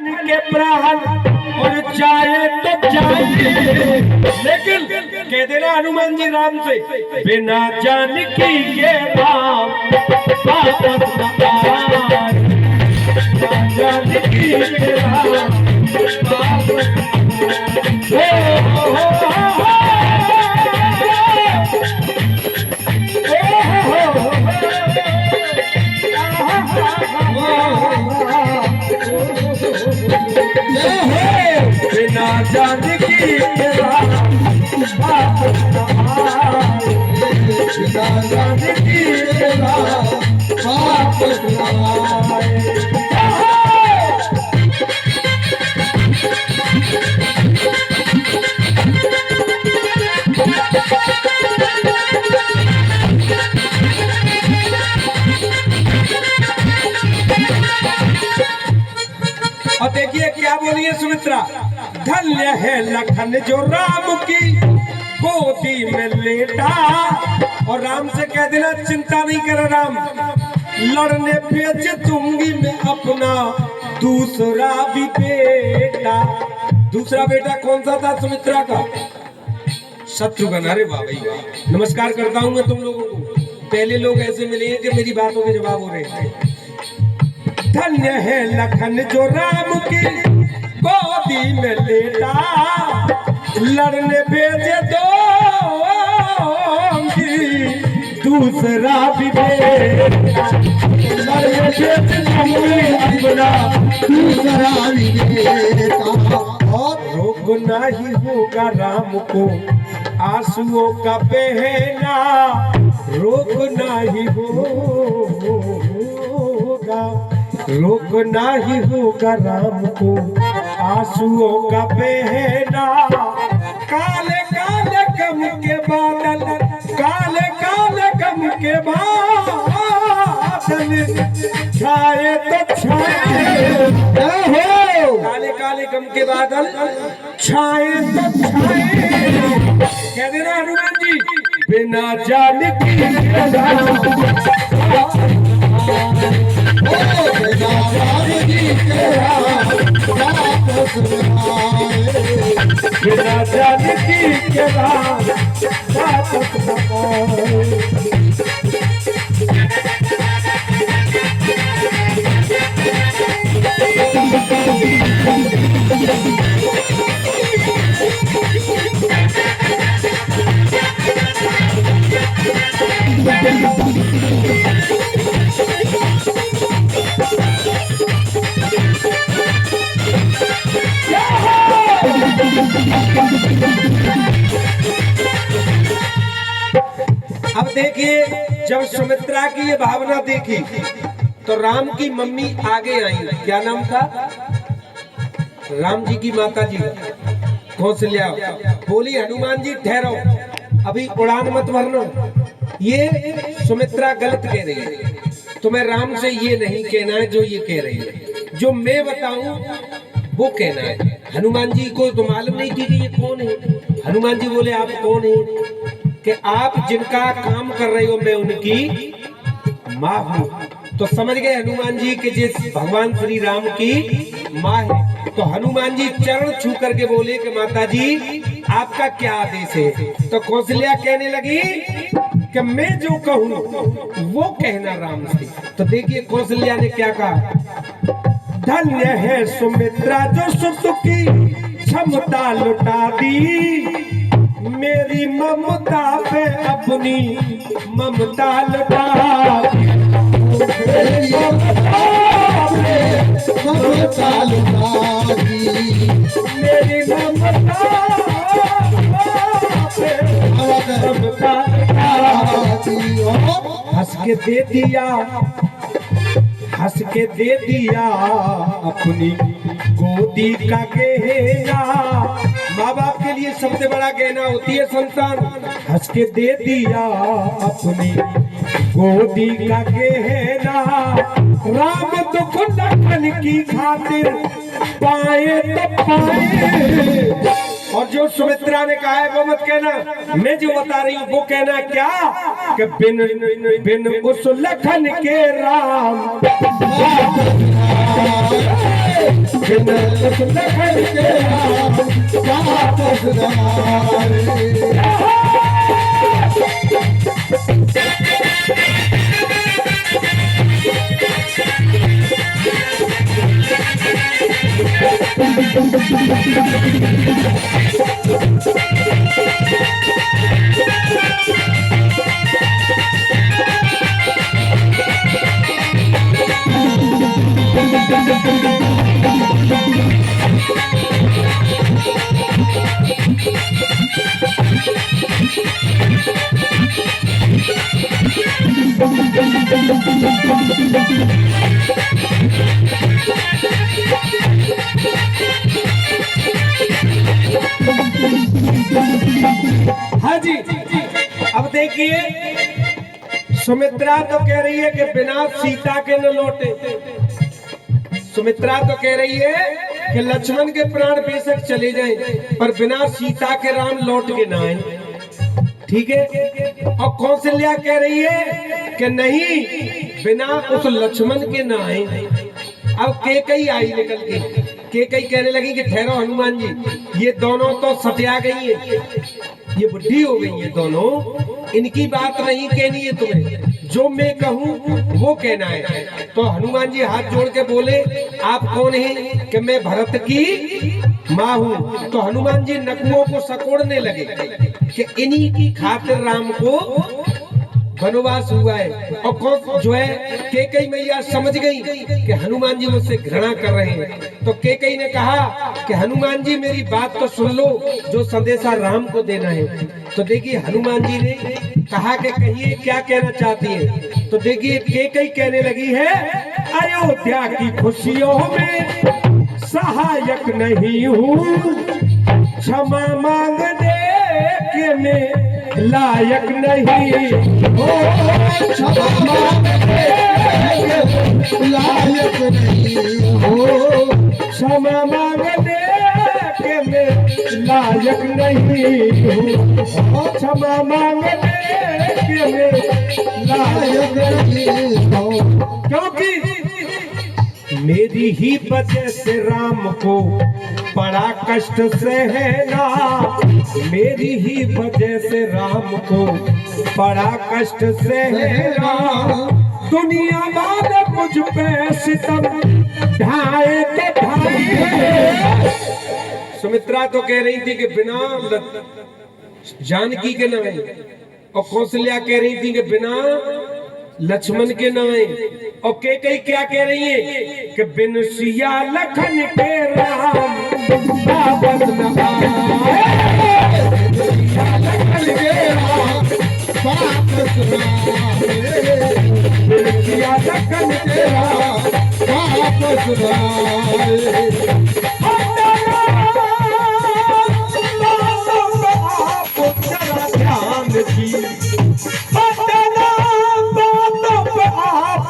के प्राण और चाहे तो चाहिए, लेकिन कह देना हनुमान जी राम से, बिना जानकी के राम वापस न आए, जानकी के राम वापस बिना जानकी के राम वापस न आए, बिना जानकी के राम वापस न आए। और देखिए क्या बोली है सुमित्रा, धन्य है लखन जो राम की गोदी में लेटा। और राम से कह देना चिंता नहीं कर राम, लड़ने भेज दूंगी मैं अपना दूसरा भी बेटा। दूसरा बेटा कौन सा था सुमित्रा का? शत्रुघ्न। अरे वाह भाई वाह, नमस्कार करता हूँ मैं तुम लोगों को। पहले लोग ऐसे मिले हैं कि मेरी बातों के जवाब हो रहे हैं। धन्य है लखन जो राम की गोदी में लेटा, लड़ने भेजे दो दूसरा भी बेटा, लड़ने भेजे अपना दूसरा भी बेटा। और रोकना ही होगा राम को आंसुओं का बहना, रोकना ही होगा, रोकना ही होगा राम को आंसुओं का बहना। काले काले गम के बादल, काले काले गम के बादल छाए तो छाए, काले काले गम के बादल छाए तो छाए। कह देना हनुमान जी, बिना जानकी के राम बिना जानकी के राम वापस न आए, बिना जानकी के राम वापस न आए। अब देखिए, जब सुमित्रा की ये भावना देखी तो राम की मम्मी आगे आई। क्या नाम था राम जी की माता जी? कौशल्या। बोली हनुमान जी ठहरो, अभी उड़ान मत भरना। ये सुमित्रा गलत कह रही है, तुम्हें राम से ये नहीं कहना है जो ये कह रही है, जो मैं बताऊं वो कहना है। हनुमान जी को तो मालूम नहीं थी कि ये कौन है। हनुमान जी बोले आप कौन है? कि आप जिनका काम कर रहे हो मैं उनकी माँ हूँ। तो समझ गए हनुमान जी कि जिस भगवान श्री राम की माँ है। तो हनुमान जी चरण छू करके बोले कि माता जी आपका क्या आदेश है? तो कौशल्या कहने लगी कि मैं जो कहूँ वो कहना राम से। तो देखिए कौशल्या ने क्या कहा, धन्य है सुमित्रा जो सुत की क्षमता लुटा दी, मेरी ममता पे अपनी ममता लुटा दी, मेरी ममता पे ममता लुटा दी, मेरी ममता पे ममता लुटा दी। हंस के दे दिया, हंस के दे दिया अपनी गोदी का गहना। माँ बाप के लिए सबसे बड़ा गहना होती है संतान। हंस के दे दिया अपनी गोदी का गहना, राम दुख लखन की खातिर पाए तो पाए। और जो सुमित्रा ने कहा है वो मत कहना, मैं जो बता रही हूँ वो कहना। क्या कि बिन बिन उस लखन के राम बिन लखन के राम वापस न आए। हाँ जी, अब देखिए सुमित्रा तो कह रही है कि बिना सीता के न लौटे। सुमित्रा तो कह रही है कि लक्ष्मण के प्राण बेशक चले जाएं पर बिना सीता के राम लौट के ना आए। ठीक है। और कौशल्या कह रही है कि नहीं, बिना उस लक्ष्मण के ना आए। अब केकई आई निकल के, केकई कहने लगी कि ठहरो हनुमान जी, ये दोनों तो सत्या गई है, ये बुढ़ी हो गई है दोनों, इनकी बात नहीं कहनी है तुम्हें, जो मैं कहूँ वो कहना है। तो हनुमान जी हाथ जोड़ के बोले, आप कौन हैं? कि मैं भरत की माँ हूँ। तो हनुमान जी नकुओं को सकोड़ने लगे कि इन्हीं की खातिर राम को वनवास हुआ है। और कौन जो है, केकई मैया समझ गई कि हनुमान जी मुझसे घृणा कर रहे हैं। तो केकई ने कहा कि हनुमान जी मेरी बात तो सुन लो, जो संदेशा राम को देना है। तो देखिए हनुमान जी ने कहा कि कहिए क्या कहना चाहती है। तो देखिए केकई कहने लगी है, अयोध्या की खुशियों में सहायक नहीं हूँ, क्षमा मांगने के मैं लायक नहीं हो, क्षमा मांगने के लायक नहीं हो, क्षमा मांगने के मैं लायक नहीं हूँ, क्षमा मांगने के मैं लायक नहीं हो। क्योंकि मेरी ही वजह से राम को बड़ा कष्ट सहना, मेरी ही वजह से राम को बड़ा कष्ट सहना, दुनिया वाले मुझ पे सितम ढाए तो ढाए। सुमित्रा तो कह रही थी कि बिना जानकी के नाए, और कौशल्या कह रही थी कि बिना लक्ष्मण के नाए। और केकई क्या कह रही है कि बिन सिया लखन के राम वापस न आए, सिया लखन के राम वापस न आए, बिन सिया लखन के राम वापस न आए। आप जरा ध्यान दी,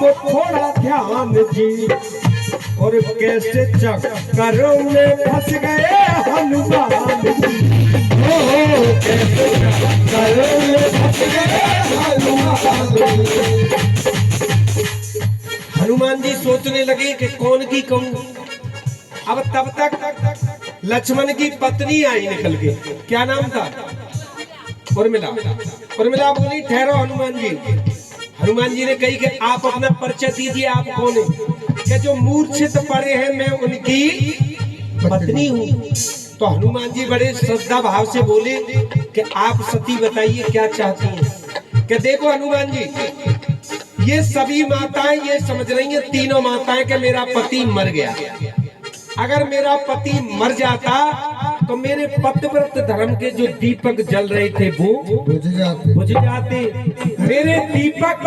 थोड़ा ध्यान जी, और कैसे चक्करों में फंस गए हनुमान जी, कैसे चक्करों में फंस गए हनुमान जी। हनुमान जी सोचने लगे कि कौन की कहूं। अब तब तक लक्ष्मण की पत्नी आई निकल के, क्या नाम था? उर्मिला। उर्मिला बोली, ठहरो हनुमान जी। हनुमान जी ने कही कि आप अपना परिचय दीजिए, आप कौन है? कि जो मूर्छित पड़े हैं मैं उनकी पत्नी हूँ। तो हनुमान जी बड़े श्रद्धा भाव से बोले कि आप सती बताइए क्या चाहती हैं। कि देखो हनुमान जी, ये सभी माताएं ये समझ रही हैं, तीनों माताएं, कि मेरा पति मर गया। अगर मेरा पति मर जाता तो मेरे पतिव्रत धर्म के जो दीपक जल रहे थे वो बुझ जाते। मेरे दीपक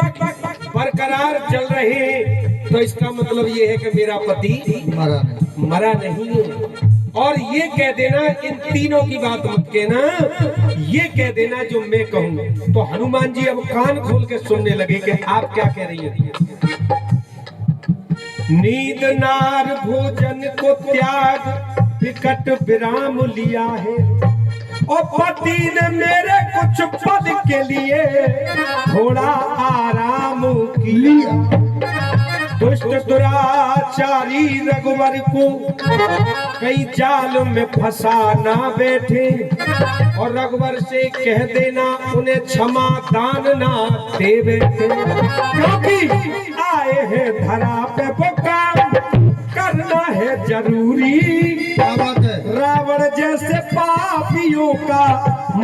बरकरार जल रहे, तो इसका मतलब ये है कि मेरा पति मरा नहीं है। और ये कह देना, इन तीनों की बात मत कहना, ये कह देना जो मैं कहूँ। तो हनुमान जी अब कान खोल के सुनने लगे कि आप क्या कह रही है। नींद नार भोजन को त्याग विकट विराम लिया है, और पति ने मेरे कुछ पद के लिए थोड़ा आराम किया। दुष्ट दुराचारी रघुवर को कई जाल में फंसा ना बैठे, और रघुवर से कह देना उन्हें क्षमा दान ना दे बैठे, क्योंकि आए हैं धरा पे वो काम करना है जरूरी। क्या बात है? रावण जैसे पापियों का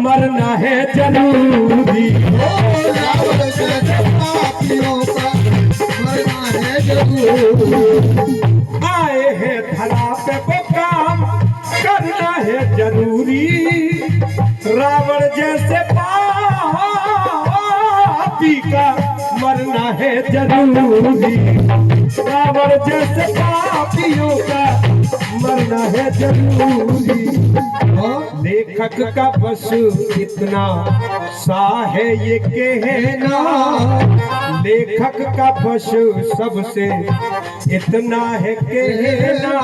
मरना है जरूरी। ओ रावण जैसे पापियों का मरना है जरूर। आए हैं धरा पे वो काम करना है जरूरी। रावण जैसे पापी का मरना है जरूरी। रावण जैसे पापियों का मरना है जरूरी। लेखक का बस इतना सा है ये कहना, लेखक का बस सबसे इतना है कहना,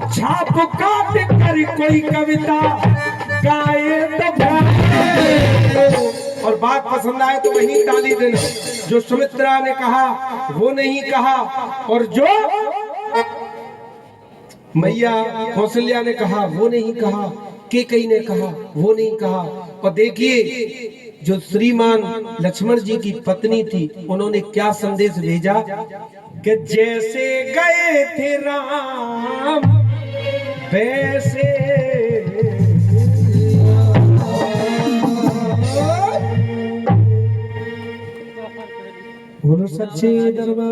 छाप काट कर कोई कविता गाए तो गाए। और बात पसंद आए तो वहीं ताली देना। जो सुमित्रा ने कहा वो नहीं कहा, और जो मैया कौशल्या ने कहा वो नहीं कहा, कैकेयी ने कहा वो नहीं कहा। और देखिए जो श्रीमान लक्ष्मण जी की पत्नी थी, उन्होंने क्या संदेश भेजा कि जैसे गए थे राम वैसे बोलो सच्चे दरबार।